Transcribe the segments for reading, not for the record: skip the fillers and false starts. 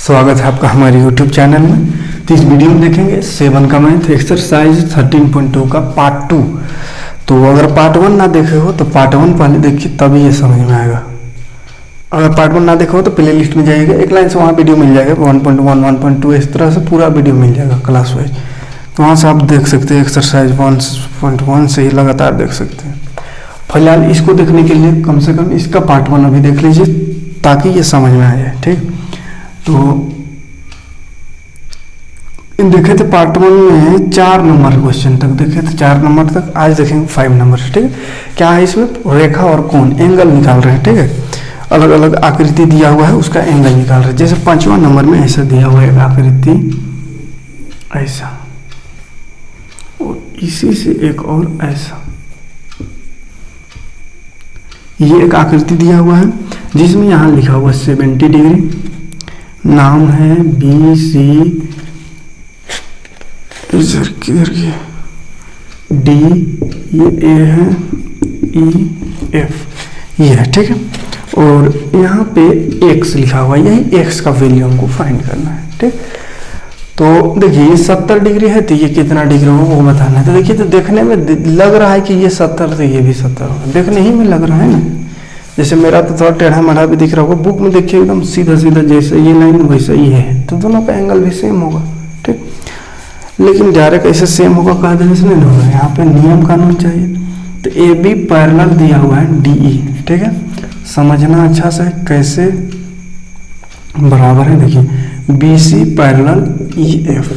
स्वागत है आपका हमारे YouTube चैनल में। तो इस वीडियो में देखेंगे 7 का मैथ एक्सरसाइज 13.2 का पार्ट 2। तो अगर पार्ट 1 ना देखे हो तो पार्ट 1 पहले देखिए, तभी ये समझ में आएगा। अगर पार्ट 1 ना देखा हो तो प्ले लिस्ट में जाइएगा, एक लाइन से वहाँ वीडियो मिल जाएगा 1.1 1.2 इस तरह से पूरा वीडियो मिल जाएगा क्लास वाइज। तो वहाँ से आप देख सकते हैं, एक्सरसाइज 1.1 से ही लगातार देख सकते हैं। फिलहाल इसको देखने के लिए कम से कम इसका पार्ट 1 अभी देख लीजिए ताकि ये समझ में आ जाए। ठीक, तो देखे थे पार्ट 1 में 4 नंबर क्वेश्चन तक देखे थे, 4 नंबर तक। आज देखेंगे 5 नंबर से। ठीक है, क्या है इसमें? रेखा और कोण, एंगल निकाल रहे हैं। ठीक है, अलग अलग आकृति दिया हुआ है, उसका एंगल निकाल रहे हैं। जैसे 5वां नंबर में ऐसा दिया हुआ है आकृति, ऐसा, और इसी से एक और ऐसा, ये एक आकृति दिया हुआ है जिसमें यहाँ लिखा हुआ 70 डिग्री, नाम है बी सी, किधर ये डी, ये ए है, ई एफ ये है। ठीक है, और यहाँ पे एक्स लिखा हुआ है, यही एक्स का वैल्यू हमको फाइंड करना है। ठीक, तो देखिए ये 70 डिग्री है, तो ये कितना डिग्री होगा वो बताना है। तो देखिए, तो देखने में लग रहा है कि ये 70, तो ये भी 70 होगा, देखने ही में लग रहा है ना। जैसे मेरा तो थोड़ा टेढ़ा मेढ़ा भी दिख रहा होगा, बुक में देखिए एकदम सीधा सीधा जैसे ये लाइन वैसा ये है, तो दोनों का एंगल भी सेम होगा। ठीक, लेकिन डायरेक्ट ऐसे सेम होगा कह देने से नहीं होगा, यहाँ पे नियम कानून चाहिए। तो ए बी पैरेलल दिया हुआ है डी ई। ठीक है, समझना अच्छा से कैसे बराबर है। देखिए B C parallel E F.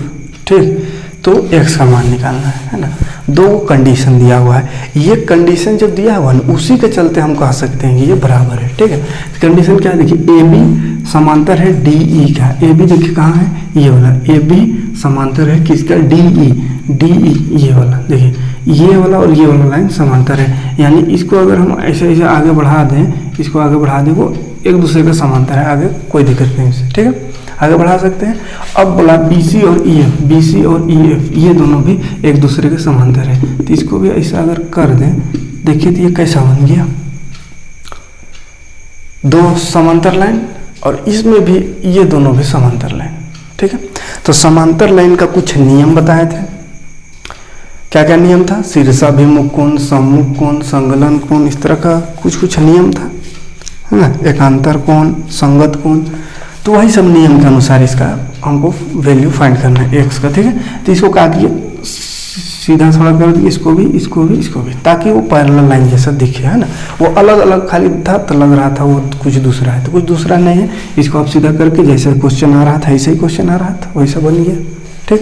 ठीक, तो एक्स का मान निकालना है ना। 2 कंडीशन दिया हुआ है, ये कंडीशन जो दिया हुआ है उसी के चलते हम कह सकते हैं कि ये बराबर है। ठीक है, कंडीशन क्या है? देखिए ए बी समांतर है डी ई का। ए बी देखिए कहाँ है, ये वाला। ए बी समांतर है किसका? D E. डी ई ये वाला, देखिए ये वाला और ये वाला लाइन समांतर है, यानी इसको अगर हम ऐसे ऐसे आगे बढ़ा दें, इसको आगे बढ़ा दें, वो एक दूसरे का समांतर है, आगे कोई दिक्कत नहीं इससे। ठीक है, आगे बढ़ा सकते हैं। अब बोला BC और EF, BC और EF ये दोनों भी एक दूसरे के समांतर है, तो इसको भी ऐसा अगर कर दें, देखिए तो ये कैसा बन गया, 2 समांतर लाइन, और इसमें भी ये दोनों भी समांतर लाइन। ठीक है, तो समांतर लाइन का कुछ नियम बताए थे। क्या क्या नियम था? शीर्षाभिमुख कोण, सम्मुख कोण, संगलन कोण, इस तरह का कुछ नियम था, है ना। एकांतर कोण, संगत कोण, तो वही सब नियम के अनुसार इसका हमको वैल्यू फाइंड करना है एक्स का। ठीक है, तो इसको क्या किए, सीधा थोड़ा कर दिए, इसको भी, इसको भी, इसको भी, ताकि वो पैरेलल लाइन जैसा दिखे, है ना। वो अलग अलग खाली था तो लग रहा था वो कुछ दूसरा है, तो कुछ दूसरा नहीं है। इसको आप सीधा करके जैसे क्वेश्चन आ रहा था ऐसे ही क्वेश्चन आ रहा था, वैसा बन गया। ठीक,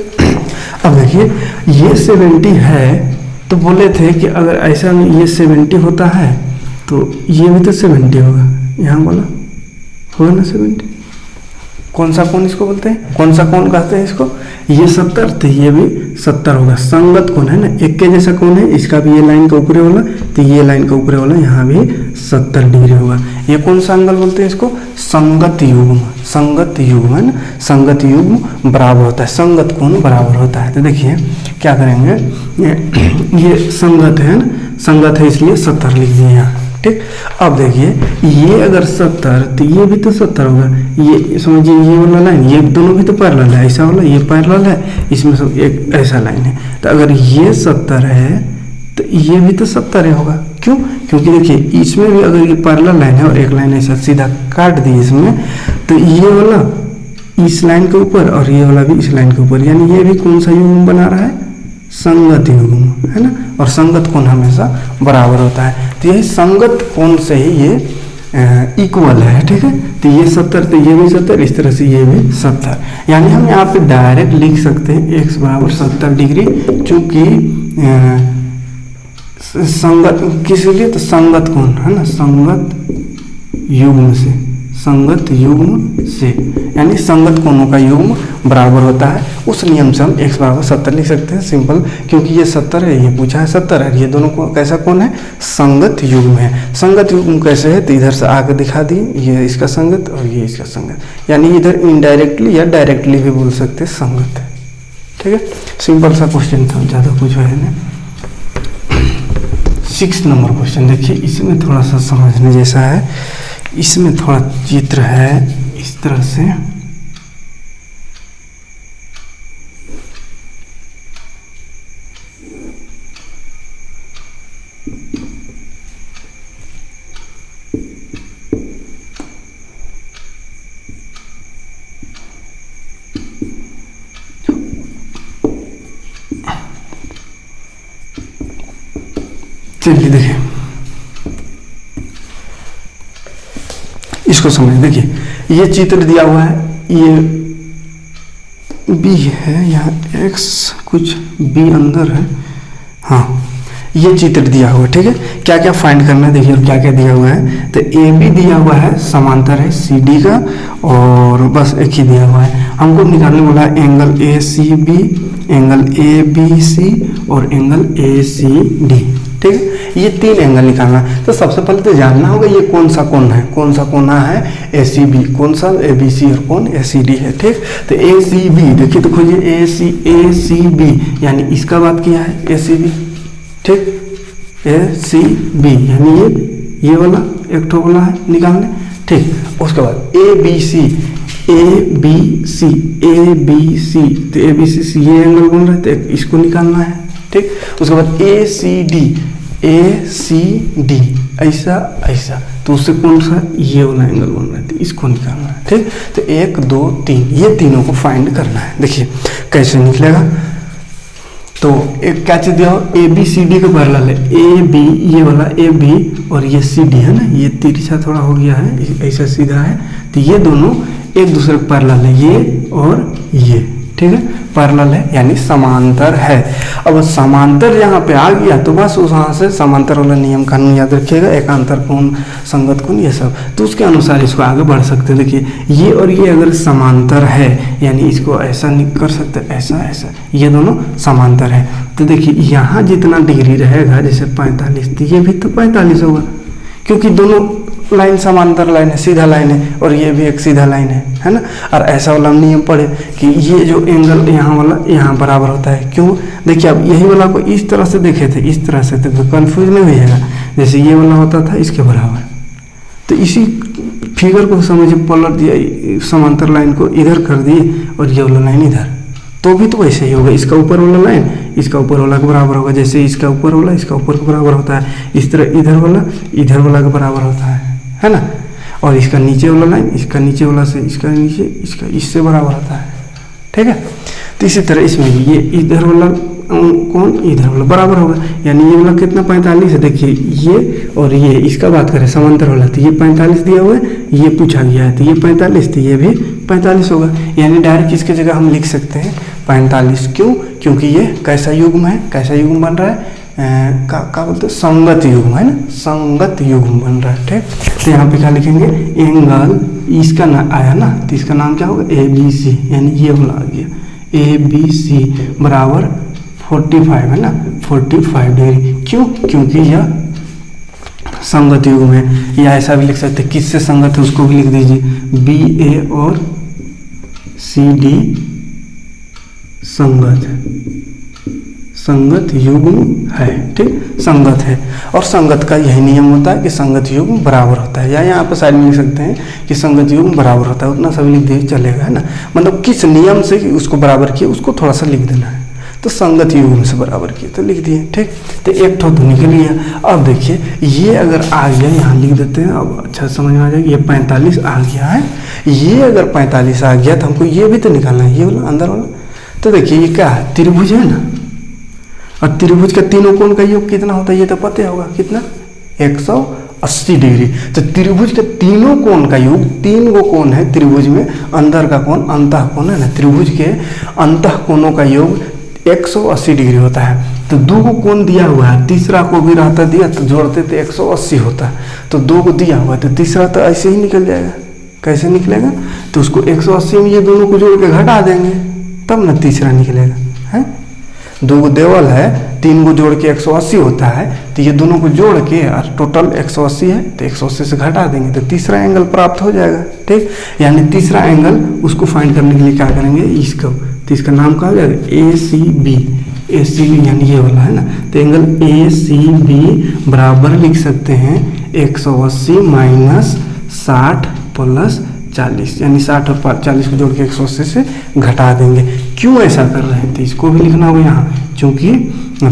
अब देखिए ये 70 है, तो बोले थे कि अगर ऐसा में ये 70 होता है तो ये भी तो 70 होगा, यहाँ बोला होगा ना 70। कौन सा कोण इसको बोलते हैं, कौन सा कोण कहते हैं इसको? ये 70, तो ये भी 70 होगा। संगत कोण है ना, एक के जैसा कोण है, इसका भी ये लाइन का ऊपरी वाला, तो ये लाइन का ऊपरी वाला यहाँ भी 70 डिग्री होगा। ये कौन सा एंगल बोलते हैं इसको? संगत युग्म। संगत युग्म है ना, संगत युग्म बराबर होता है, संगत कोण बराबर होता है। तो देखिए क्या करेंगे, ये संगत है ना, संगत है इसलिए 70 लिख दिए यहाँ। ठीक, अब देखिए ये अगर 70, तो ये भी तो 70 होगा। ये समझिए ये वाला लाइन, ये दोनों भी तो पैरेलल है, ऐसा वाला ये पैरेलल है, इसमें सब एक ऐसा लाइन है। तो अगर ये 70 है तो ये भी तो 70 होगा। क्यों? क्योंकि देखिए इसमें भी अगर ये पैरेलल लाइन है और एक लाइन ऐसा सीधा काट दी इसमें, तो ये वाला इस लाइन के ऊपर और ये वाला भी इस लाइन के ऊपर, यानी ये भी कौन सा युग्म बना रहा है? संगत युग्म, है ना। और संगत कोण हमेशा बराबर होता है, तो यही संगत कोण से ही ये इक्वल है। ठीक है, तो ये 70, तो ये भी 70, इस तरह से ये भी 70, यानी हम यहाँ पे डायरेक्ट लिख सकते हैं x बराबर 70 डिग्री, चूंकि संगत किस लिए? तो संगत कोण है ना, संगत युग्म से, संगत युग्म से, यानी संगत कोणों का युग्म बराबर होता है। उस नियम से हम x बराबर 70 लिख सकते हैं, सिंपल। क्योंकि ये 70 है, ये पूछा है 70 है, ये दोनों को कैसा कोण है? संगत युग्म है। संगत युग्म कैसे है? तो इधर से आगे दिखा दिए, ये इसका संगत और ये इसका संगत, यानी इधर इनडायरेक्टली या डायरेक्टली भी बोल सकते हैं संगत है। ठीक है, सिंपल सा क्वेश्चन था, ज़्यादा कुछ है नहीं। 6 नंबर क्वेश्चन देखिए, इसमें थोड़ा सा समझने जैसा है। इसमें थोड़ा चित्र है इस तरह से, चलिए देखिए इसको समझ, देखिए ये चित्र दिया हुआ है, ये बी है, यहाँ एक्स कुछ बी अंदर है, हाँ ये चित्र दिया हुआ है, ठीक है। क्या क्या फाइंड करना है देखिए, और क्या क्या दिया हुआ है। तो ए बी दिया हुआ है, समांतर है सी डी का, और बस एक ही दिया हुआ है। हमको निकालने बोला है angle A C B, angle A B C और एंगल ए सी डी, ठीक है। ये 3 एंगल निकालना है। तो सबसे पहले तो जानना होगा ये कौन सा कोण है, कौन सा कोना है ए सी बी, कौन सा ए बी सी और कौन ए सी डी है, ठीक। तो ए सी बी देखिए, तो खोजिए ए सी बी, यानी इसका बात किया है ए सी बी, ठीक। ए सी बी यानी ये वाला एक ठो वाला है निकालने, ठीक। उसके बाद A B C, A B C, A B C, तो ए बी सी ये एंगल बन रहा है, तो इसको निकालना है, ठीक। उसके बाद ए सी डी ऐसा ऐसा, तो उससे कौन सा ये वाला एंगल बन रहा है, तो इसको निकालना है, ठीक। तो 1 2 3 ये तीनों को फाइंड करना है। देखिए कैसे निकलेगा, तो एक क्या चीज दिया हो, ए बी सी डी का पैरेलल है, ए बी ये वाला ए बी और ये सी डी है ना, ये तिरछा थोड़ा हो गया है, ऐसा सीधा है, तो ये दोनों एक दूसरे के पैरेलल है, ये और ये, ठीक है, पैरेलल है यानी समांतर है। अब समांतर यहाँ पे आ गया तो बस वहाँ से समांतर वाला नियम कानून याद रखिएगा, एकांतर कोण, संगत कोण, ये सब, तो उसके अनुसार इसको आगे बढ़ सकते हैं। देखिए ये और ये अगर समांतर है यानी इसको ऐसा नहीं कर सकते, ऐसा ऐसा, ये दोनों समांतर है। तो देखिए यहाँ जितना डिग्री रहेगा, जैसे 45, तो ये भी तो 45 होगा, क्योंकि दोनों लाइन समांतर लाइन है, सीधा लाइन है, और ये भी एक सीधा लाइन है ना। और ऐसा वाला नियम पढ़े कि ये जो एंगल यहाँ वाला यहाँ बराबर होता है, क्यों, देखिए अब यही वाला को इस तरह से देखे थे, इस तरह से, तो कंफ्यूज नहीं होइएगा, जैसे ये वाला होता था इसके बराबर, तो इसी फिगर को समझिए, पलट दिया समांतर लाइन को इधर कर दिए और ये वाला लाइन इधर, तो भी तो वैसे ही होगा, इसका ऊपर वाला लाइन इसका ऊपर वाला के बराबर होगा, जैसे इसका ऊपर वाला इसका ऊपर के बराबर होता है, इस तरह इधर वाला के बराबर होता है ना। और इसका नीचे वाला लाइन इसका नीचे वाला से, इसका नीचे इसका इससे बराबर होता है, ठीक है। तो इसी तरह इसमें भी ये इधर वाला कोण इधर वाला बराबर होगा, यानी ये वाला कितना 45 है, देखिए ये और ये, इसका बात करें समांतर वाला, तो ये 45 दिया हुआ है, ये पूछा गया है, तो ये 45, तो ये भी 45 होगा, यानी डायरेक्ट इसके जगह हम लिख सकते हैं 45। क्यों, क्योंकि ये कैसा युग्म है, कैसा युग्म बन रहा है, क्या बोलते हैं, संगत युग्म है ना, संगत युग्म बन रहा है, ठीक। तो यहाँ पे क्या लिखेंगे, एंगल इसका ना आया ना, तो इसका नाम क्या होगा, ए बी सी, यानी ये वाला आ गया, ए बी सी बराबर 45 है ना, 45 डिग्री। क्यों, क्योंकि यह संगत युग्म है, या ऐसा भी लिख सकते हैं, किससे संगत है उसको भी लिख दीजिए, बी ए और सी डी संगत युग्म है, ठीक, संगत है। और संगत का यही नियम होता है कि संगत युग्म बराबर होता है, या यहाँ पर साइड में लिख सकते हैं कि संगत युग्म बराबर होता है, उतना सभी लिख दिए चलेगा, है ना। मतलब किस नियम से उसको बराबर किया उसको थोड़ा सा लिख देना है, तो संगत युग्म से बराबर किया तो लिख दिए, ठीक। तो एक ठो तो निकल गया। अब देखिए ये अगर आ गया, यहाँ लिख देते हैं, अब अच्छा समझ में आ जाएगा, ये 45 आ गया है, ये अगर 45 आ गया तो हमको ये भी तो निकालना है, ये वाला अंदर वाला। तो देखिए ये क्या है, त्रिभुज है ना, और त्रिभुज का तीनों कोण का योग कितना होता है ये तो पता होगा, कितना, 180 डिग्री। तो त्रिभुज के तीनों कोण का योग, 3 गो कोण है त्रिभुज में, अंदर का कोण अंतः कोण है ना, त्रिभुज के अंतः कोणों का योग 180 डिग्री होता है। तो 2 को कोण दिया हुआ है, तीसरा को भी रहता दिया तो जोड़ते तो 180 होता है, तो 2 को दिया हुआ है तो तीसरा तो ऐसे ही निकल जाएगा। कैसे निकलेगा, तो उसको 180 में ये दोनों को जोड़ के घटा देंगे तब ना तीसरा निकलेगा, है। 2 को देवल है, 3 को जोड़ के 180 होता है, तो ये दोनों को जोड़ के और टोटल 180 है, तो 180 से घटा देंगे तो तीसरा एंगल प्राप्त हो जाएगा, ठीक। यानी तीसरा एंगल उसको फाइंड करने के लिए क्या करेंगे, इसको, तो इसका नाम क्या हो जाएगा, ए सी बी, यानी ये वाला है ना। तो एंगल ए सी बी बराबर लिख सकते हैं 180 माइनस 60 प्लस 40, यानी 60 और 40 को जोड़ के 180 से घटा देंगे। क्यों ऐसा कर रहे हैं, तो इसको भी लिखना होगा यहाँ, क्योंकि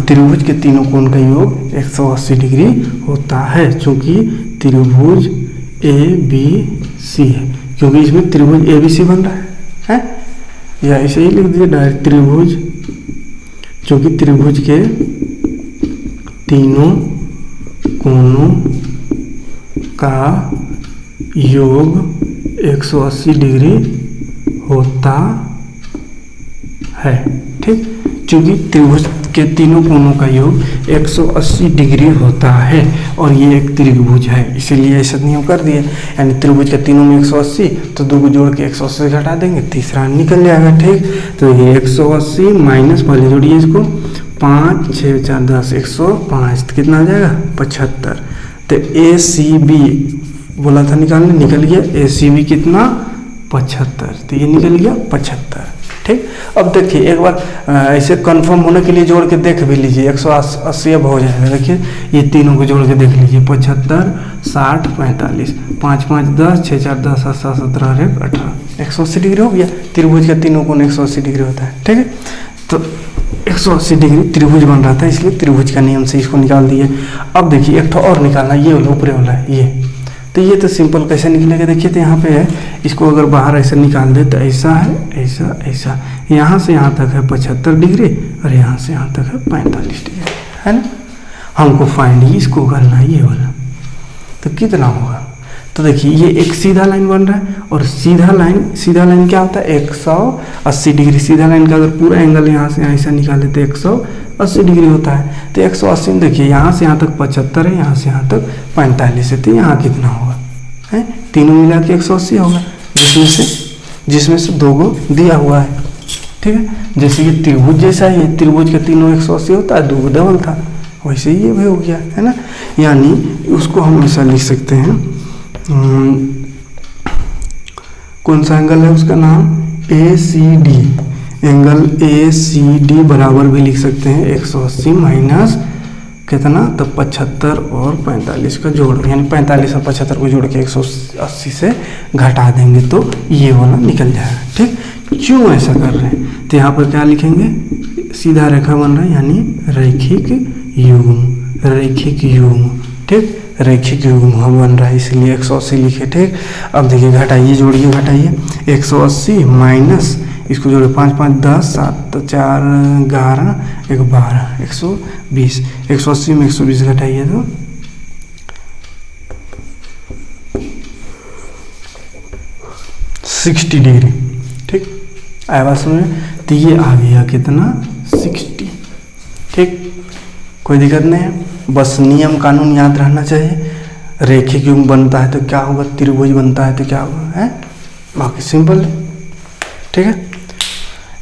त्रिभुज के तीनों कोण का योग 180 डिग्री होता है, क्योंकि त्रिभुज ए बी सी है, क्योंकि इसमें त्रिभुज ए बी सी बन रहा है, या ऐसे ही लिख दीजिए डायरेक्ट त्रिभुज, क्योंकि त्रिभुज के तीनों कोनों का योग 180 डिग्री होता है। ठीक, क्योंकि त्रिभुज के तीनों कोनों का योग 180 डिग्री होता है और ये एक त्रिभुज है, इसीलिए ऐसा नियम कर दिए। यानी त्रिभुज के तीनों में 180, तो दो को जोड़ के 180 से घटा देंगे, तीसरा निकल जाएगा। ठीक, तो ये 180 माइनस, पहले जोड़िए इसको, 5 6 4 10, 105, तो कितना आ जाएगा 75। तो ACB बोला था निकालने, निकल गया ACB कितना 75, तो ये निकल गया 75। ठीक, अब देखिए एक बार ऐसे कंफर्म होने के लिए जोड़ के देख भी लीजिए, 180 अब हो जाएगा। देखिए ये तीनों को जोड़ के देख लीजिए, 75 60 45, 5 5 10, 6 4 10, 7 7 17 1 18, 180 डिग्री हो गया। त्रिभुज का तीनों कोण 180 डिग्री होता है। ठीक है, तो 180 डिग्री त्रिभुज बन रहा था, इसलिए त्रिभुज का नियम से इसको निकाल दिए। अब देखिए एक तो और निकालना, ये वाला ऊपरे वाला है ये, तो ये तो सिंपल कैसे निकलेगा, देखिए तो यहाँ पे है, इसको अगर बाहर ऐसे निकाल दे तो ऐसा है, ऐसा ऐसा, यहाँ से यहाँ तक है 75 डिग्री और यहाँ से यहाँ तक है 45 डिग्री, है ना। हमको फाइंड इसको करना है, ये वाला, तो कितना होगा। तो देखिए ये एक सीधा लाइन बन रहा है, और सीधा लाइन क्या होता है 180 डिग्री। सीधा लाइन का अगर पूरा एंगल यहाँ से ऐसा निकाले तो 180 डिग्री होता है। तो 180 में देखिए यहाँ से यहाँ तक 75 है, यहाँ से यहाँ तक 45 है, तो यहाँ कितना होगा है, तीनों मिला के 180 होगा, जिसमें से दो को दिया हुआ है। ठीक है, जैसे ये त्रिभुज जैसा ही है, त्रिभुज के तीनों 180 होता है, दो को डबल था, वैसे ही ये भी हो गया, है ना। यानी उसको हम ऐसा लिख सकते हैं, कौन सा एंगल है उसका नाम ACD, एंगल ACD बराबर भी लिख सकते हैं 180 माइनस कितना, तो 75 और 45 का जोड़, यानी 45 और 75 को जोड़ के 180 से घटा देंगे तो ये वाला निकल जाएगा। ठीक, क्यों ऐसा कर रहे हैं, तो यहाँ पर क्या लिखेंगे, सीधा रेखा बन रहा है, यानी रैखिक युग्म, रैखिक युग्म। ठीक, रैखिक युग्म बन रहा है, इसलिए 180 लिखे। ठीक, अब देखिए घटाइए, जोड़िए, घटाइए, 180 माइनस इसको जोड़े 5 5 10, 7 4 11 1 12, 120, 180 में 120 घटाइए तो 60 डिग्री। ठीक, आया बात समझ में, तो ये आ गया कितना 60। ठीक, कोई दिक्कत नहीं है, बस नियम कानून याद रहना चाहिए। रैखिक युग्म बनता है तो क्या होगा, त्रिभुज बनता है तो क्या होगा, है, बाकी सिंपल है। ठीक है,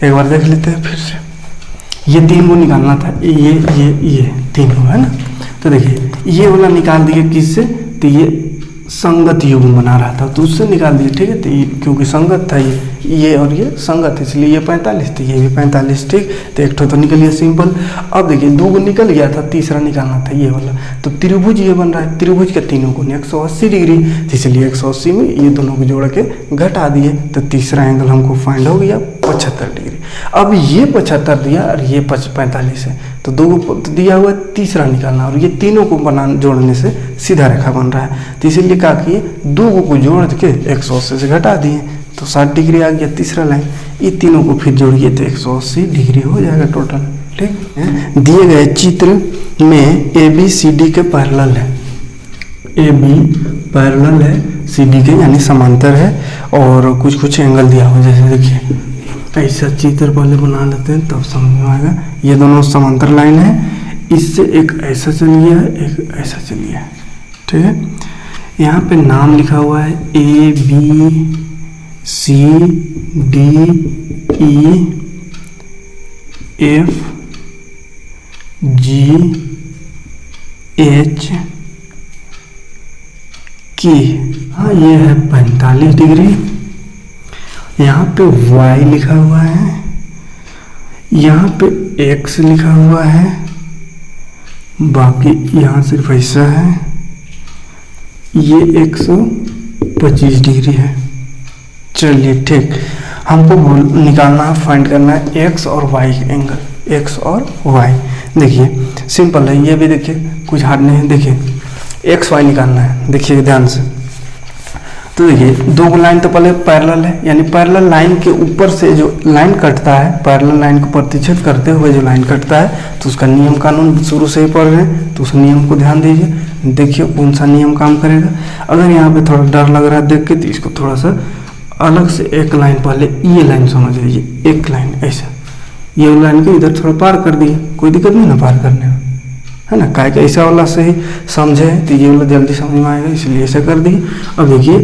एक बार देख लेते हैं फिर से। ये तीन को निकालना था, ये तीन को, है ना। तो देखिए ये वाला निकाल दिए किससे, तो ये संगत युग्म बना रहा था तो उससे निकाल दिए। ठीक है, तो ये क्योंकि संगत था, ये और ये संगत है, इसलिए ये 45, तो ये भी 45। ठीक, तो एक तो निकल गया सिंपल। अब देखिए दो को निकल गया था, तीसरा निकालना था ये वाला, तो त्रिभुज ये बन रहा है, त्रिभुज के तीनों को 180 डिग्री, तो इसलिए 180 में ये दोनों को जोड़ के घटा दिए, तो तीसरा एंगल हमको फाइंड हो गया 75 डिग्री। अब ये 75 दिया और ये 45 है, तो दो को दिया हुआ, तीसरा निकालना, और ये तीनों को जोड़ने से सीधा रेखा बन रहा है, तो इसीलिए क्या किए, दो को जोड़ के 180 से घटा दिए, तो 60 डिग्री आ गया तीसरा लाइन। ये तीनों को फिर जोड़िए तो 180 डिग्री हो जाएगा टोटल। ठीक है, दिए गए चित्र में ABCD के पैरेलल है, AB पैरेलल है CD के, यानी समांतर है, और कुछ एंगल दिया हुआ, जैसे देखिए ऐसा चित्र पहले बना लेते हैं तब समझ में आएगा। ये दोनों समांतर लाइन है, इससे एक ऐसा चल गया है, एक ऐसा चल गया है। ठीक है, यहाँ पे नाम लिखा हुआ है ABCDE, FGH हाँ ये है 45 डिग्री। यहाँ पे Y लिखा हुआ है, यहाँ पे X लिखा हुआ है, बाकी यहाँ सिर्फ ऐसा है, ये 125 डिग्री है। चलिए ठीक, हमको निकालना है, फाइंड करना है X और Y एंगल, X और Y। देखिए सिंपल है, ये भी देखिए कुछ हार्ड नहीं है। देखिए XY निकालना है, देखिए ध्यान से। तो देखिए दो लाइन तो पहले पैरेलल है, यानी पैरेलल लाइन के ऊपर से जो लाइन कटता है, पैरेलल लाइन को प्रतिच्छेद करते हुए जो लाइन कटता है, तो उसका नियम कानून शुरू से ही पढ़ रहे हैं, तो उस नियम को ध्यान दीजिए। देखिए कौन सा नियम काम करेगा। अगर यहाँ पे थोड़ा डर लग रहा है देख के, तो इसको थोड़ा सा अलग से एक लाइन पहले ये लाइन समझ लीजिए, एक लाइन ऐसा, ये लाइन को इधर थोड़ा पार कर दिए, कोई दिक्कत नहीं ना पार करने में, है ना। काय ऐसा वाला से ही समझे तो ये वाला जल्दी समझ में आएगा, इसलिए ऐसा कर दिए। अब देखिए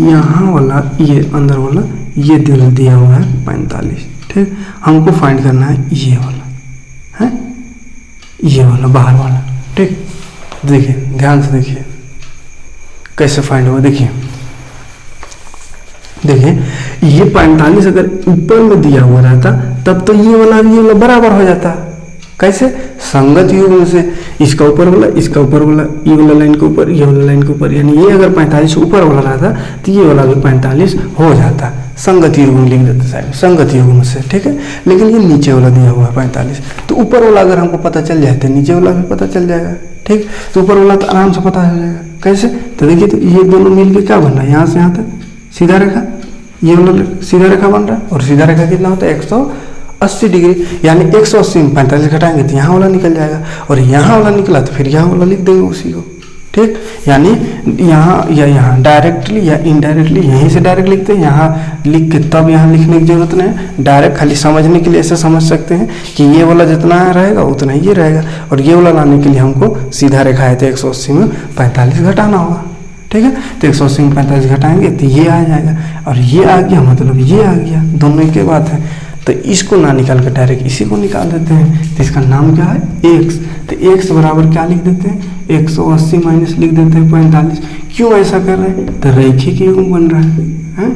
यहाँ वाला ये अंदर वाला ये दिल दिया हुआ है 45, ठीक। हमको फाइंड करना है ये वाला, है ये वाला बाहर वाला, ठीक। देखिए ध्यान से देखिए कैसे फाइंड होगा। देखिए ये 45 अगर ऊपर में दिया हुआ रहता तब तो ये वाला बराबर हो जाता। कैसे? संगत युग्म से इसका ऊपर वाला ये वाला लाइन के ऊपर, ये वाला लाइन के ऊपर, यानी ये अगर 45 ऊपर वाला रहता तो ये वाला भी 45 हो जाता। संगत युग्म लिख देते साइड, संगत युग्म से, ठीक है। लेकिन ये नीचे वाला दिया हुआ है 45, तो ऊपर वाला अगर हमको पता चल जाए तो नीचे वाला भी पता चल जाएगा, ठीक। तो ऊपर वाला तो आराम से पता चल जाएगा। कैसे? तो देखिए तो ये दोनों मिलके क्या बन रहा है, यहाँ से यहाँ तक सीधा रेखा, ये वाला सीधा रेखा बन रहा है। और सीधा रेखा कितना होता है 180 डिग्री, यानी 180 में 45 घटाएंगे तो यहाँ वाला निकल जाएगा, और यहाँ वाला निकला तो फिर यहाँ वाला लिख देंगे उसी को, ठीक। यानी यहाँ या यहाँ डायरेक्टली या इनडायरेक्टली, यहीं से डायरेक्ट लिखते हैं, यहाँ लिख के तब यहाँ लिखने की जरूरत नहीं। डायरेक्ट खाली समझने के लिए ऐसे समझ सकते हैं कि ये वाला जितना रहेगा उतना ये रहेगा, और ये वाला लाने के लिए हमको सीधा रेखा है तो 180 में 45 घटाना होगा, ठीक है। तो 180 में 45 घटाएंगे तो ये आ जाएगा, और ये आ गया मतलब ये आ गया, दोनों एक ही बात है। तो इसको ना निकाल कर डायरेक्ट इसी को निकाल देते हैं, तो इसका नाम क्या है x। तो x बराबर क्या लिख देते हैं 180 माइनस लिख देते हैं 45। क्यों ऐसा कर रहे हैं? तो रैखिक युग्म बन रहा है,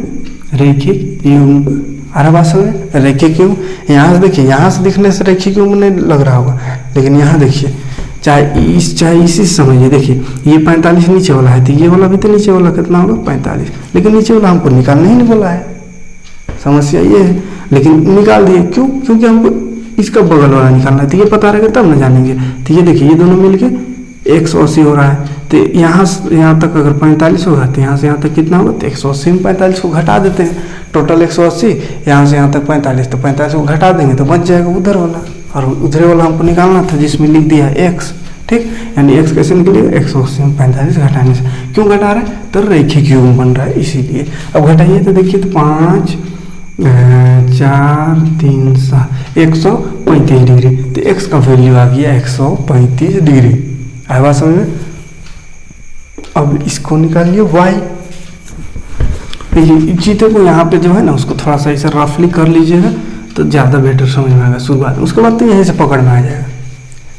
रैखिक युग्म। आ रहा बात समझ? रैखिक युग्म यहाँ से देखिए, यहाँ से दिखने से रैखिक युग्म नहीं लग रहा होगा, लेकिन यहाँ देखिए चाहे इसी समझिए। देखिए ये 45 नीचे वाला है, तो ये वाला भी तो नीचे वाला कितना होगा 45, लेकिन नीचे वाला हमको निकालना ही नहीं बोला है, समस्या ये है। लेकिन निकाल दिए, क्यों? क्योंकि हमको इसका बगल वाला निकालना है, तो ये पता रहेगा तब ना जानेंगे। तो ये देखिए ये दोनों मिलके 180 हो रहा है, तो यहाँ से यहाँ तक अगर 45 होगा तो यहाँ से यहाँ तक कितना होगा, तो 180 में 45 को घटा देते हैं, टोटल 180, यहाँ से यहाँ तक 45, तो 45 को घटा देंगे तो बच जाएगा उधर वाला, और उधर वाला हमको निकालना था जिसमें लिख दिया x, ठीक। यानी x कैसे निकलेगा 180 में 45 घटाने से। क्यों घटा रहे हैं? तो रैखिक युग्म बन रहा है इसीलिए। अब घटाइए तो देखिए तो 5 4 3 7 135 डिग्री, तो x का वैल्यू आ गया 135 डिग्री। आया बात समझ में? अब इसको निकालिए y। देखिए चीते को यहाँ पे जो है ना उसको थोड़ा सा ऐसा रफली कर लीजिएगा तो ज़्यादा बेटर समझ में आएगा शुरुआत में, उसके बाद तो यहीं से पकड़ में आ जाएगा।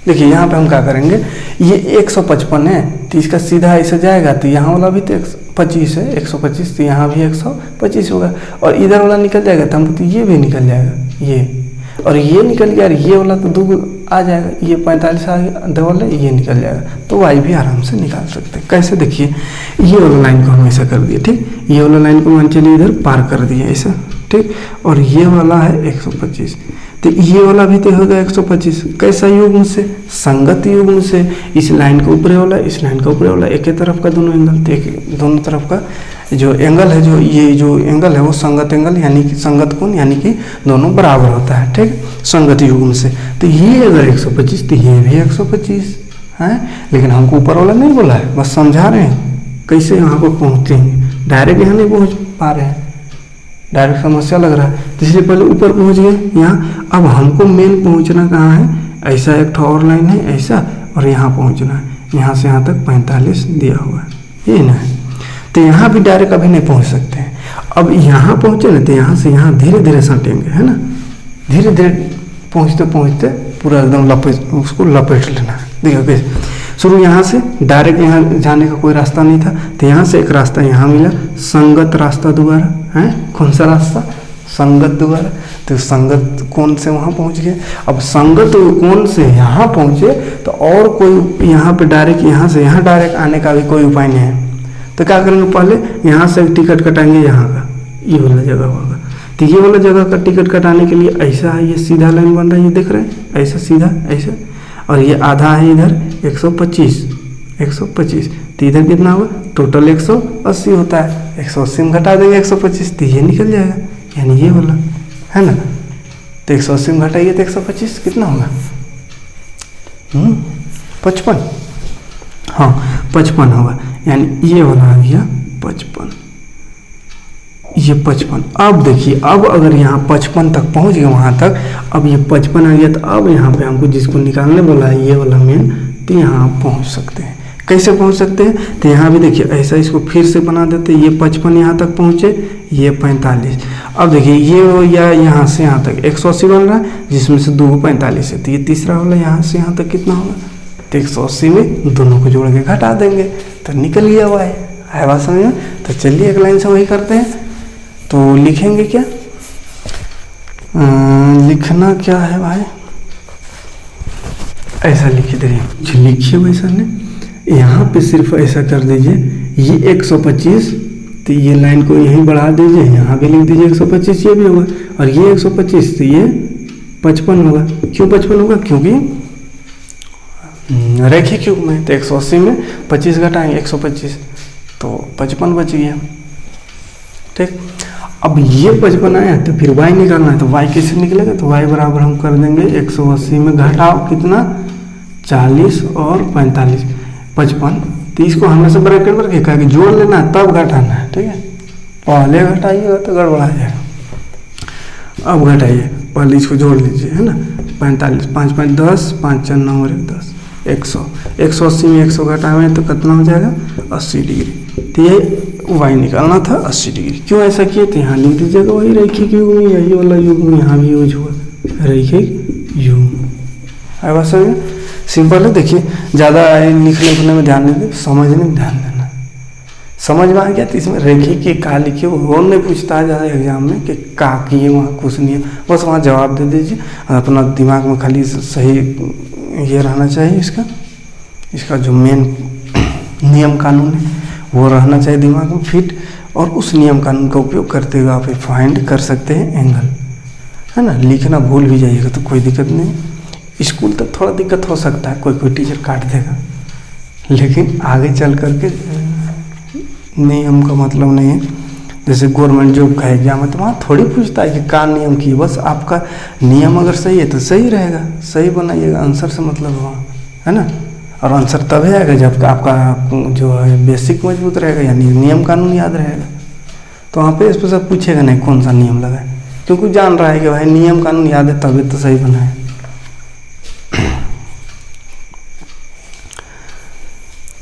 देखिए यहाँ पे हम क्या करेंगे, ये 155 है तो इसका सीधा ऐसे जाएगा, तो यहाँ वाला भी तो 125 है, 125, तो यहाँ भी 125 होगा, और इधर वाला निकल जाएगा तो हमको तो ये भी निकल जाएगा, ये और ये निकल गया, और ये वाला तो दो आ जाएगा, ये 45 आ गया डबल है, ये निकल जाएगा, तो y भी आराम से निकाल सकते हैं। कैसे? देखिए ये वाला लाइन को हम ऐसा कर दिए, ठीक। ये वाला लाइन को मान चलिए इधर पार कर दिए ऐसा, ठीक। और ये वाला है 125, तो ये वाला भी तो होगा 125। कैसा युग्म से? संगत युग्म से। इस लाइन के ऊपर वाला, इस लाइन के ऊपर वाला एक ही तरफ का दोनों एंगल, तो एक दोनों तरफ का जो एंगल है, जो ये जो एंगल है वो संगत एंगल, यानी कि संगत कोण, यानी कि दोनों बराबर होता है, ठीक। संगत युग्म से। तो ये अगर 125 तो ये भी 125 है, लेकिन हमको ऊपर वाला नहीं बोला है, बस समझा रहे हैं कैसे यहाँ पर पहुँचेंगे। डायरेक्ट यहाँ नहीं पहुँच पा रहे हैं, डायरेक्ट समस्या लग रहा है, तो इसलिए पहले ऊपर पहुंच गए यहाँ। अब हमको मेन पहुंचना कहाँ है, ऐसा एक और लाइन है ऐसा, और यहाँ पहुंचना है, यहाँ से यहाँ तक 45 दिया हुआ है, ये ना है। तो यहाँ भी डायरेक्ट अभी नहीं पहुंच सकते हैं। अब यहाँ पहुंचे ना तो यहाँ से यहाँ धीरे धीरे सटेंगे, है ना, धीरे धीरे पहुँचते पहुँचते पूरा एकदम उसको लपेट लेना है। देखो कैसे शुरू यहाँ से डायरेक्ट यहाँ जाने का कोई रास्ता नहीं था, तो यहाँ से एक रास्ता यहाँ मिला, संगत रास्ता दोबारा है। कौन सा रास्ता? संगत दोबारा। तो संगत कोण से वहाँ पहुँच गए। अब संगत कोण से यहाँ पहुँचे तो और कोई यहाँ पे डायरेक्ट यहाँ से यहाँ डायरेक्ट आने का भी कोई उपाय नहीं है। तो क्या करेंगे, पहले यहाँ से टिकट कटाएंगे, यहाँ का ये वाला जगह होगा। तो ये वाला जगह का टिकट कटाने के लिए ऐसा है, ये सीधा लाइन बन रहा है, ये देख रहे हैं, ऐसा सीधा ऐसा, और ये आधा है इधर 125। तो इधर कितना होगा, टोटल 180 होता है, 180 में घटा देंगे 125 तो ये निकल जाएगा, यानी ये वाला है ना। तो 180 में घटाइए तो 125 कितना होगा, 55, हाँ 55 होगा, यानी ये वाला आ गया 55, ये 55। अब देखिए, अब अगर यहाँ 55 तक पहुँच गए वहाँ तक, अब ये 55 आ गया, तो अब यहाँ पे हमको जिसको निकालने बोला है ये वाला मेन, तो यहाँ पहुँच सकते हैं। कैसे पहुँच सकते हैं, तो यहाँ भी देखिए ऐसा इसको फिर से बना देते, ये 55 यहाँ तक पहुँचे, ये 45। अब देखिए ये या यहाँ से यहाँ तक 180 बन रहा है, जिसमें से 2 को 45 है, तो ये तीसरा वाला यहाँ से यहाँ तक कितना होगा, तो 180 में दोनों को जोड़ के घटा देंगे तो निकल गया हुआ है बात समझ में। तो चलिए एक लाइन से वही करते हैं। तो लिखेंगे क्या, लिखना क्या है भाई, ऐसा लिख दे, लिखिए वैसा ने, यहाँ पे सिर्फ ऐसा कर दीजिए, ये 125, तो ये लाइन को यहीं बढ़ा दीजिए, यहाँ पे लिख दीजिए 125, ये भी होगा, और ये 125 तो ये 55 होगा। क्यों 55 होगा, क्योंकि रैखिक युग में, तो 180 में 25 घटाएंगे 125 तो 55 बच गया। ठीक, अब ये 55 आया तो फिर y निकालना है, तो y कैसे निकलेगा, तो y बराबर हम कर देंगे 180 में घटाओ कितना, 40 और 45, 55। तो इसको हमेशा ब्रैकेट में रखिए, कि जोड़ लेना है तब घटाना है, ठीक है। पहले घटाइएगा तो गड़बड़ा जाएगा। अब घटाइए, पहले इसको जोड़ लीजिए, है ना, 45, 5 5 10, 5 4 9 और 10, 100, 180 में 100 घटाएँ तो कितना हो जाएगा, 80 डिग्री। तो ये y निकालना था 80 डिग्री। क्यों ऐसा किए, तो यहाँ लिख दीजिएगा वही रैखिक युग में, यही वाला युग में यहाँ भी यूज हुआ, रैखिक युग है। बस सिंपल है। देखिए ज़्यादा लिखने उखने में ध्यान नहीं दें, समझने में ध्यान देना। समझ में आ गया, तो इसमें रेखिक की का लिखिए, वो नहीं पूछता है ज़्यादा एग्जाम में कि का किए, वहाँ कुछ नहीं है, बस वहाँ जवाब दे दीजिए। अपना दिमाग में खाली सही ये रहना चाहिए, इसका जो मेन नियम कानून है वो रहना चाहिए दिमाग में फिट, और उस नियम कानून का उपयोग करते हुए आप फाइंड कर सकते हैं एंगल, है ना। लिखना भूल भी जाइएगा तो कोई दिक्कत नहीं, स्कूल तक थोड़ा दिक्कत हो सकता है, कोई टीचर काट देगा, लेकिन आगे चल करके नियम का मतलब नहीं है। जैसे गवर्नमेंट जॉब का एग्जाम है तो वहाँ थोड़ी पूछता है कि का नियम की, बस आपका नियम अगर सही है तो सही रहेगा, सही बनाइएगा, आंसर से मतलब वहाँ, है ना। और आंसर तब ही आएगा जब आपका जो है बेसिक मजबूत रहेगा, यानी नियम कानून याद रहेगा। तो वहाँ पे इस पर सब पूछेगा नहीं कौन सा नियम लगा है, क्योंकि जान रहा है कि भाई नियम कानून याद है तभी तो सही बना है।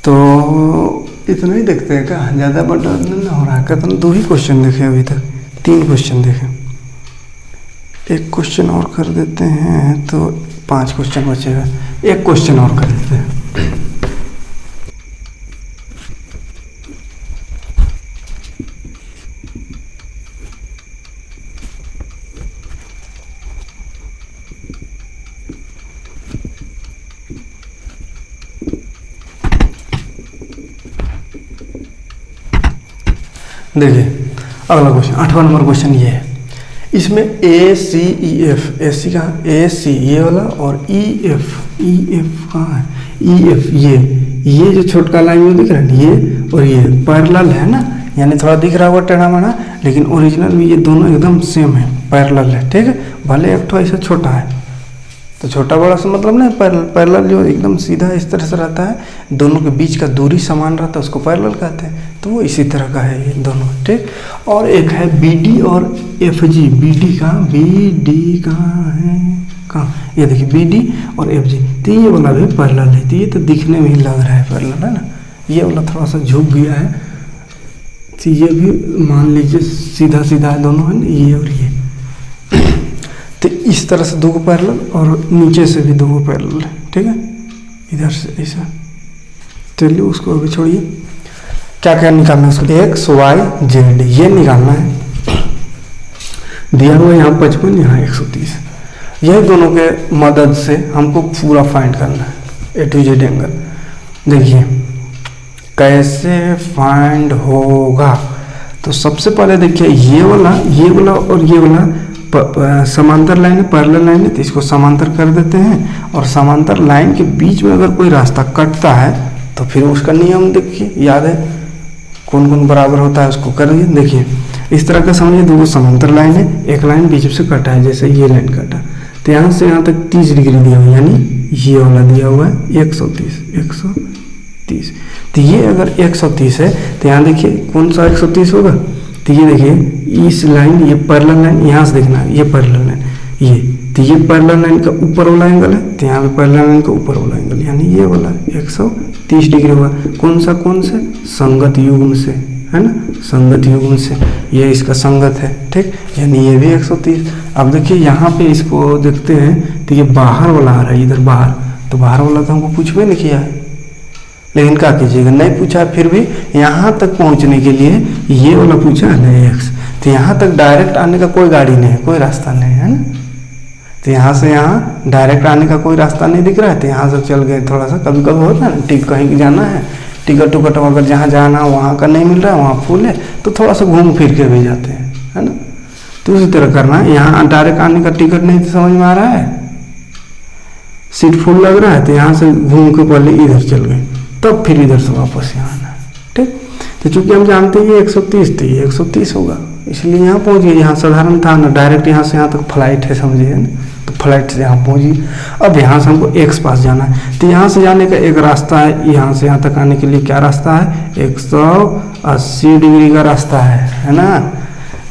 तो इतना ही देखते हैं क्या, ज़्यादा बड़ा नहीं हो रहा है। कितना 2 ही क्वेश्चन देखे अभी तक, 3 क्वेश्चन देखे, एक क्वेश्चन और कर देते हैं तो 5 क्वेश्चन बचेगा, एक क्वेश्चन और कर देते हैं। देखिए अगला क्वेश्चन, 8वां नंबर क्वेश्चन ये है। इसमें ACEF, AC का AC ये वाला, और EF कहाँ है, EF ये जो छोटका लाइन में दिख रहा है ये, और ये पैरेलल है ना, यानी थोड़ा दिख रहा होगा टेढ़ा मेढ़ा, लेकिन ओरिजिनल में ये दोनों एकदम सेम है, पैरेलल है, ठीक है। भले एक तो ऐसा छोटा है, तो छोटा बड़ा से मतलब नहीं, पैरेलल जो एकदम सीधा इस तरह से रहता है, दोनों के बीच का दूरी समान रहता है, उसको पैरेलल कहते हैं। तो वो इसी तरह का है ये दोनों, ठीक। और एक है BD और FG, BD कहाँ है, कहाँ, ये देखिए BD और FG, तो ये वाला भी पैरेलल है, तो ये तो दिखने में ही लग रहा है पैरेलल, है ना। ये वाला थोड़ा सा झुक गया है, तो ये भी मान लीजिए सीधा सीधा है दोनों, है ना, ये और ये। तो इस तरह से 2 पैरेलल, और नीचे से भी 2 पैरेलल है, ठीक है, इधर से ऐसा। चलिए उसको अभी छोड़िए, क्या क्या निकालना है उसको, X Y Z ये निकालना है। दिया हुआ यहाँ 55, यहाँ 130, यही दोनों के मदद से हमको पूरा फाइंड करना है A to Z एंगल। देखिए कैसे फाइंड होगा, तो सबसे पहले देखिए ये वाला और ये वाला समांतर लाइन है, पैरेलल लाइन है, तो इसको समांतर कर देते हैं। और समांतर लाइन के बीच में अगर कोई रास्ता कटता है तो फिर उसका नियम देखिए, याद है कौन कौन बराबर होता है उसको करिए। देखिए इस तरह का समझिए, दो समांतर लाइन है, एक लाइन बीच से कटा है, जैसे ये लाइन कटा, तो यहाँ से यहाँ तक 30 डिग्री दिया हुआ है, यानी ये वाला दिया हुआ है 130। तो ये अगर 130 है तो यहाँ देखिए कौन सा 130 होगा, तो ये देखिए इस लाइन, ये पैरेलल लाइन, यहाँ से देखना ये पैरेलल लाइन, ये तो ये पैरेलल लाइन का ऊपर वाला एंगल है, तो यहाँ पे पैरेलल लाइन का ऊपर वाला एंगल यानी ये वाला 130 डिग्री होगा। कौन सा कौन से, संगत युग्म से, है ना, संगत युग्म से, ये इसका संगत है, ठीक, यानी ये भी 130। अब देखिए यहाँ पे इसको देखते हैं तो ये बाहर वाला आ रहा है, इधर बाहर, तो बाहर वाला तो हमको पूछबे नहीं किया है, लेकिन क्या कीजिएगा, नहीं पूछा, फिर भी यहाँ तक पहुँचने के लिए ये वाला पूछा है ना x, तो यहाँ तक डायरेक्ट आने का कोई गाड़ी नहीं है, कोई रास्ता नहीं है ना, तो यहाँ से यहाँ डायरेक्ट आने का कोई रास्ता नहीं दिख रहा है, तो यहाँ से चल गए थोड़ा सा, कभी कभी होता है ना कहीं जाना है, टिकट उकट अगर जहाँ जाना वहाँ का नहीं मिल रहा है, वहाँ फुल है, तो थोड़ा सा घूम फिर के भी जाते हैं, है ना, तो उसी तरह करना है। यहाँ डायरेक्ट आने का टिकट नहीं तो समझ में आ रहा है, सीट फुल लग रहा है, तो यहाँ से घूम के पहले इधर चल गए, तब फिर इधर से वापस यहाँ आना है, ठीक। तो चूंकि हम जानते हैं ये 130 थी, ये 130 होगा, इसलिए यहाँ पहुँच गए। यहाँ साधारण था ना, डायरेक्ट यहाँ से यहाँ तक फ्लाइट है, समझिए ना, तो फ्लाइट से यहाँ पहुँची। अब यहाँ से हमको x पास जाना है, तो यहाँ से जाने का एक रास्ता है, यहाँ से यहाँ तक आने के लिए क्या रास्ता है, 180 डिग्री का रास्ता है ना,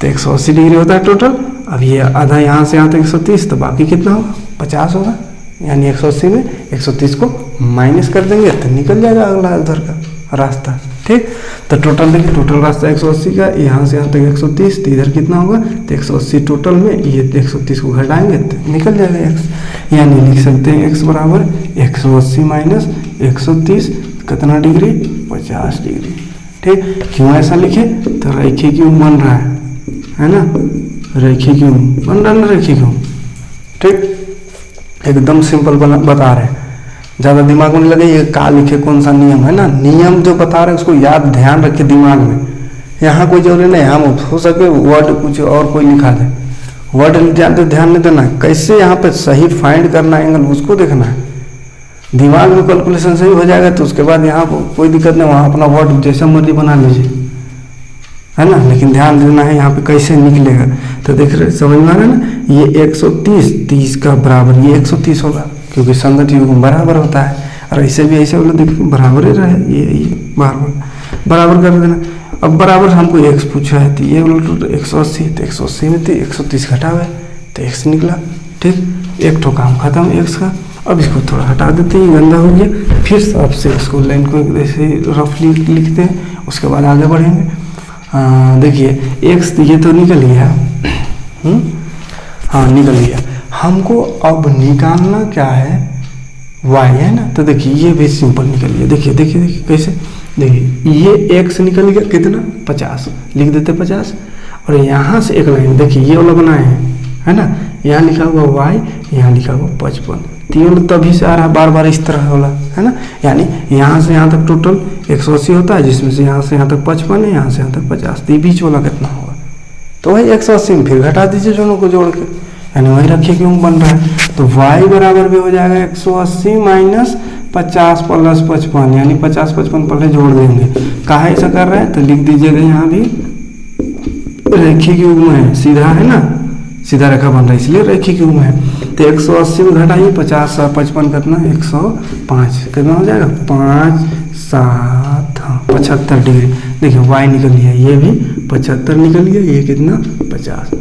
तो 180 डिग्री होता है टोटल। अब ये आधा यहाँ से यहाँ तक 130, तो बाकी कितना होगा, 50 होगा, यानी 180 में 130 को माइनस कर देंगे तो निकल जाएगा अगला उधर का रास्ता, ठीक। तो टोटल देखिए, टोटल रास्ता 180 का, यहाँ से यहाँ तक 130, तो इधर कितना होगा, तो 180 टोटल में ये 130 को घटाएंगे तो निकल जाएगा x, यानी लिख सकते हैं x बराबर 180 माइनस 130 कितना डिग्री, 50 डिग्री, ठीक। क्यों ऐसा लिखे, तो रेखीय क्यों बन रहा है ना, रेखीय क्यों बन रहा है ना, रेखीय क्यों, ठीक, एकदम सिंपल बता रहे हैं, ज़्यादा दिमाग में नहीं लगे ये का लिखे कौन सा नियम है ना, नियम जो बता रहे हैं उसको याद ध्यान रखे दिमाग में, यहाँ कोई जरूरी नहीं, हम हो सके वर्ड कुछ और कोई लिखा दे, वर्ड ध्यान नहीं देना, कैसे यहाँ पे सही फाइंड करना एंगल उसको देखना है, दिमाग में कैलकुलेशन सही हो जाएगा तो उसके बाद यहाँ कोई दिक्कत नहीं, वहाँ अपना वर्ड जैसा मर्जी बना लीजिए, है ना, लेकिन ध्यान देना है यहाँ पे कैसे निकलेगा। तो देख रहे समझ में आ रहा है ना, ये 130 30 का बराबर ये 130 होगा, क्योंकि संगत युग्म बराबर होता है, और ऐसे भी ऐसे वाला देखिए बराबर ही रहे, ये बराबर कर देना। अब बराबर हमको x पूछा है, तो ये वाला टोटल 180, तो 180 में तो 130 घटावे तो x निकला, ठीक, एक ठो काम खत्म x का। अब इसको थोड़ा हटा देते हैं, गंदा हो गया, फिर से आपसे इसको लाइन को ऐसे रफली लिखते हैं, उसके बाद आगे बढ़ेंगे। देखिए x ये तो निकल गया, हाँ निकल गया, हमको अब निकालना क्या है, y है ना, तो देखिए ये भी सिंपल निकल गया, देखिए देखिए देखिए कैसे, देखिए ये x निकल गया कितना, 50 लिख देते 50, और यहाँ से एक लाइन देखिए ये वाला बनाए हैं, है ना, यहाँ लिखा हुआ y, यहाँ लिखा हुआ 55, तीन तभी से आ रहा है बार बार इस तरह वाला, है ना, यानी यहाँ से यहाँ तक टोटल 180 होता है, जिसमें से यहाँ से यहाँ तक 55 है, यहाँ से यहाँ तक 50, तो ये बीच वाला कितना होगा, तो वही 180 में फिर घटा दीजिए दोनों को जोड़ के, यानी वही रखिए क्यों बन रहा है, तो y बराबर भी हो जाएगा 180 माइनस 50 प्लस 55, यानी 50 55 पहले जोड़ देंगे, कहा ऐसा कर रहा है, तो लिख दीजिएगा यहाँ भी रेखीय युग्म है, सीधा है ना, सीधा रेखा बन रहा है इसलिए रेखीय युग्म है। तो 180 में घटाइए 50 55 कितना, 105 कितना हो जाएगा, 5 7 हाँ 75 डिग्री। देखिए y निकल गया, ये भी 75 निकल गया, ये कितना 50,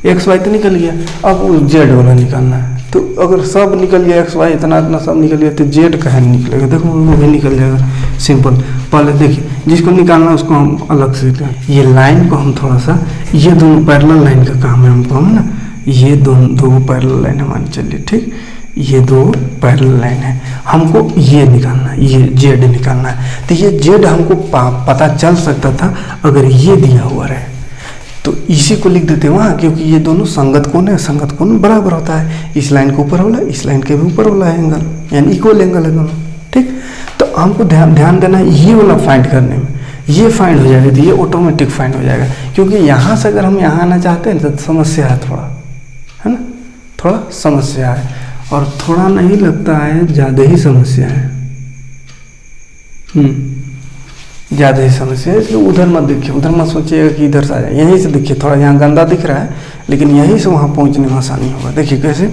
एक्स वाई तो निकल गया। अब जेड वाला निकालना है, तो अगर सब निकल गया एक्स वाई इतना इतना सब निकल गया, तो जेड कहाँ निकलेगा, देखो वो भी निकल जाएगा सिंपल। पहले देखिए जिसको निकालना है उसको हम अलग से, ये लाइन को हम थोड़ा सा, ये दोनों पैरेलल लाइन का काम है हमको, हम ना ये दो पैरेलल लाइन है मान चलिए, ठीक, ये दो पैरेलल लाइन है, हमको ये निकालना है, ये जेड निकालना है। तो ये जेड हमको पता चल सकता था अगर ये दिया हुआ रहे, तो इसी को लिख देते वहाँ, क्योंकि ये दोनों संगत कोण है, संगत कोण बराबर होता है, इस लाइन के ऊपर वाला इस लाइन के भी ऊपर वाला है एंगल, यानी इक्वल एंगल है दोनों, ठीक। तो हमको ध्यान देना है ये वाला फाइंड करने में, ये फाइंड हो जाएगा तो ये ऑटोमेटिक फाइंड हो जाएगा, क्योंकि यहाँ से अगर हम यहाँ आना चाहते हैं तो समस्या है थोड़ा, है ना, थोड़ा समस्या है, और थोड़ा नहीं लगता है ज़्यादा ही समस्या है, ज़्यादा ही समस्या है, इसलिए उधर मत देखिए, उधर मत सोचिएगा कि इधर से आ जाए, यहीं से देखिए। थोड़ा यहाँ गंदा दिख रहा है लेकिन यहीं से वहाँ पहुँचने में आसानी होगा। देखिए कैसे,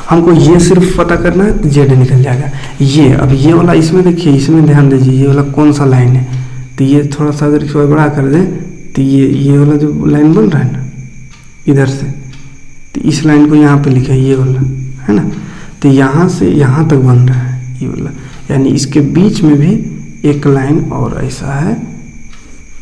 हमको ये सिर्फ पता करना है तो जेड निकल जाएगा। ये अब ये वाला इसमें देखिए, इसमें ध्यान दीजिए, ये वाला कौन सा लाइन है, तो ये थोड़ा सा अगर इसको बड़ा कर दें तो ये वाला जो लाइन बन रहा है ना इधर से, तो इस लाइन को यहाँ पे लिखा है, ये वाला है ना, तो यहाँ से यहाँ तक बन रहा है ये वाला, यानी इसके बीच में भी एक लाइन और ऐसा है,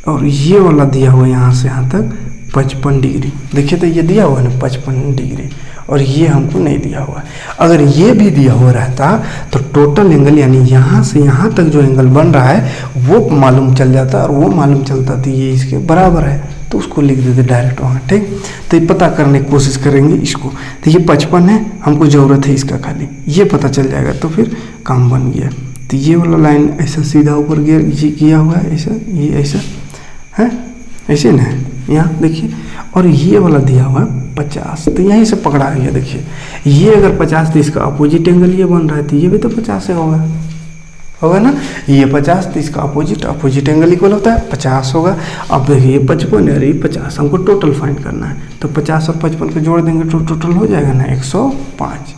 और ये वाला दिया हुआ है यहाँ से यहाँ तक 55 डिग्री। देखिए तो ये दिया हुआ है ना 55 डिग्री, और ये हमको नहीं दिया हुआ है। अगर ये भी दिया हुआ रहता तो टोटल एंगल यानी यहाँ से यहाँ तक जो एंगल बन रहा है वो मालूम चल जाता, और वो मालूम चलता तो ये इसके बराबर है, तो उसको लिख देते डायरेक्ट वहाँ। ठीक, तो ये पता करने की कोशिश करेंगे इसको। तो ये 55 है, हमको ज़रूरत है इसका खाली, ये पता चल जाएगा तो फिर काम बन गया। तो ये वाला लाइन ऐसा सीधा ऊपर गया, ये किया हुआ है ऐसा, ये ऐसा है, ऐसे ना है यहाँ देखिए, और ये वाला दिया हुआ है 50, तो यहीं से पकड़ा गया। देखिए ये अगर 50 तो इसका अपोजिट एंगल ये बन रहा है, तो ये भी तो 50 से होगा ना, ये 50 तो इसका अपोजिट एंगल इक्वल होता है 50 होगा। अब देखिए ये 55 है, ये 50, हमको टोटल फाइंड करना है, तो 50 और 55 को जोड़ देंगे तो टोटल हो जाएगा ना 105।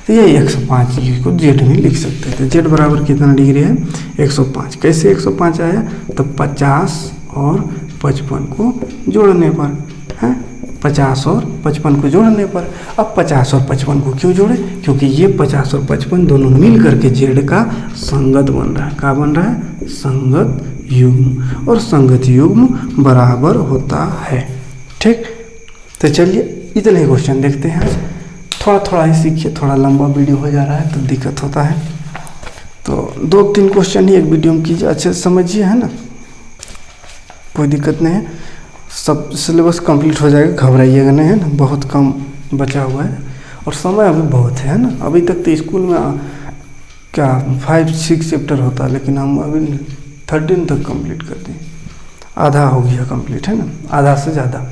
तो ये 105 को जेड में लिख सकते हैं। तो जेड बराबर कितना डिग्री है 105। कैसे 105 आया, तो 50 और 55 को जोड़ने पर है, 50 और 55 को जोड़ने पर। अब 50 और 55 को क्यों जोड़े, क्योंकि ये 50 और 55 दोनों मिल करके जेड का संगत बन रहा है। क्या बन रहा है, संगत युग्म, और संगत युग्म बराबर होता है। ठीक, तो चलिए इतने ही क्वेश्चन देखते हैं आज। थोड़ा ही सीखिए, थोड़ा लंबा वीडियो हो जा रहा है तो दिक्कत होता है, तो 2-3 क्वेश्चन ही एक वीडियो में कीजिए, अच्छे से समझिए, है ना, कोई दिक्कत नहीं है, सब सिलेबस कंप्लीट हो जाएगा, घबराइएगा नहीं, है ना, बहुत कम बचा हुआ है और समय अभी बहुत है ना। अभी तक तो स्कूल में क्या 5-6 चैप्टर होता है, लेकिन हम अभी 13 तक कंप्लीट कर दिए, आधा हो गया कंप्लीट, है ना, आधा से ज़्यादा।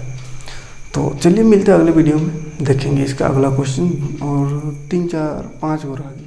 तो चलिए मिलते हैं अगले वीडियो में, देखेंगे इसका अगला क्वेश्चन, और 3-4-5 और आ गया।